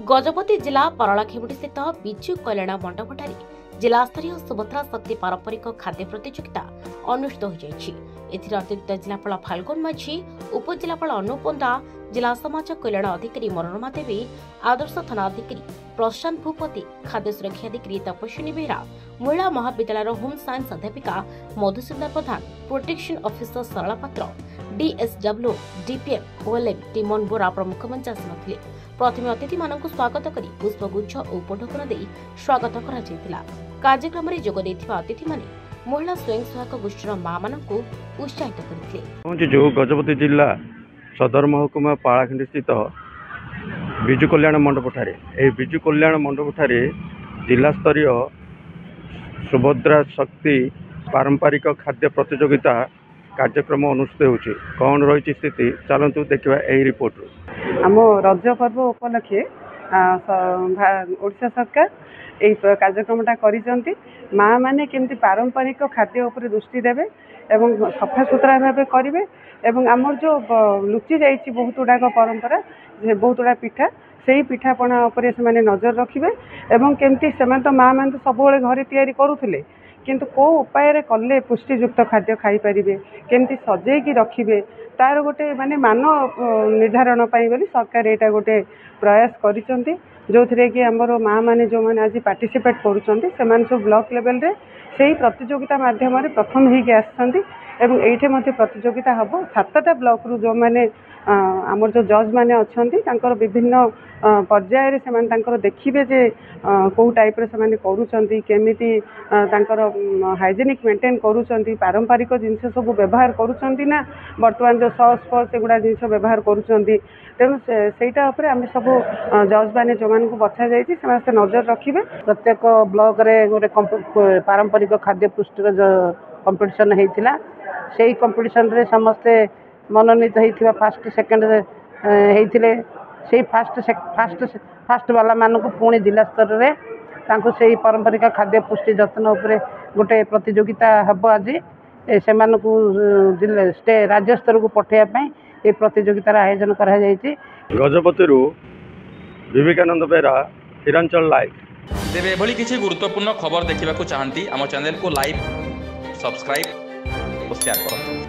गजपति जिला परलाखेमुटी स्थित विजु कल्याण मंडपठारे जिलास्तरीय सुभद्रा शक्ति पारंपरिक खाद्य प्रतियोगिता अनुष्ठित हो अतिरिक्त जिलापाल फाल्गुन माझी, उपजिलापाल अनुप पंडा, जिला समाज कल्याण अधिकारी मनोरमा देवी, आदर्श थाना अधिकारी प्रशांत भूपति, खाद्य सुरक्षा अधिकारी तपस्विनी बेहरा, महिला महाविद्यालय होम साइंस अध्यापिका मधुसूदन प्रधान, प्रोटेक्शन ऑफिसर सरला पात्र, डीएसडब्ल्यू, डीपीएम, ओएलएम, टीमन बोरा प्रमुख मंच आसिनथिले। प्रथम अतिथि मानक स्वागत करी पुष्पगुच्छ और उपढौकन दे स्वागत करा। कार्यक्रम में जोग देथिबा अतिथि माने महिला स्वयं सहायक गोष्ठीर मां मानकु उत्साहित करथिले। जो गजपति जिला सदर महकुमा पालाखिंडी स्थित विजु कल्याण मंडपठारे विजु कल्याण मंडपठारे जिला स्तरीय सुभद्रा शक्ति पारंपरिक खाद्य प्रतियोगिता कार्यक्रम अनुष्ठित होछि। कौन रही स्थिति चलतु देखा यही रिपोर्ट। आम रज पर्व उपलक्षे ओडिशा सरकार यही कार्यक्रमटा करिसेंती। माँ माने केमती पारंपरिक खाद्य उपर दृष्टि देवे एवं सफा सुतरा भाव करेंगे एवं आमर जो लुचि जाइए बहुत गुड़ाक परंपरा बहुत गुड़ा पिठा से पिठापणा उपर से नजर रखिए एवं केमती से तो माँ मैंने तो सब घरे तैयारी करुले किंतु को उपाय कले पुष्टियुक्त खाद्य खाई पारे केमती सजेकी रखिए तार गोटे माने मान निर्धारण बोली सरकार यहाँ गोटे प्रयास करिसेंती जो थे कि आमर माँ मैंने जो मैंने आज पार्टिसिपेट करुँच सब ब्लॉक लेवल रे से ही प्रतियोगिता माध्यम प्रथम होगी आसछंती एवं एठे मध्य प्रतियोगिता हम 7टा ब्लॉक रु जो मैंने आमर जो जज मैंने अच्छा विभिन्न पर्यायर से देखिए जे कौ टाइप से करुँच केमिति हाइजेनिक मेंटेन करुँच पारंपरिक जिनस सब व्यवहार करुँच ना बर्तमान जो सस फस एगुड़ा जिन व्यवहार करुँच तेणु सेटा उपरे आम सब जज मैंने जो मान बछा जाइए से नजर रखिए। प्रत्येक ब्लॉक रे गोटे पारंपरिक खाद्य पुष्टिर जो कंपटीशन होता से कंपटीशन रे समस्ते मनोनीत होता फास्ट सेकेंड होते से फास्ट वाला मानक पुणी जिला स्तर में से पारंपरिक खाद्य पुष्टि जत्न उपरे गोटे प्रतियोगिता हम आज से राज्य स्तर को पठाइबा ये प्रतियोगितार आयोजन करा जायछि। गजपति विवेकानंद बेहरा, हिरांचल लाइव। तेरे एभली किसी गुरुत्वपूर्ण खबर देखा चाहती आम चैनल को लाइक, सब्सक्राइब और शेयर करो।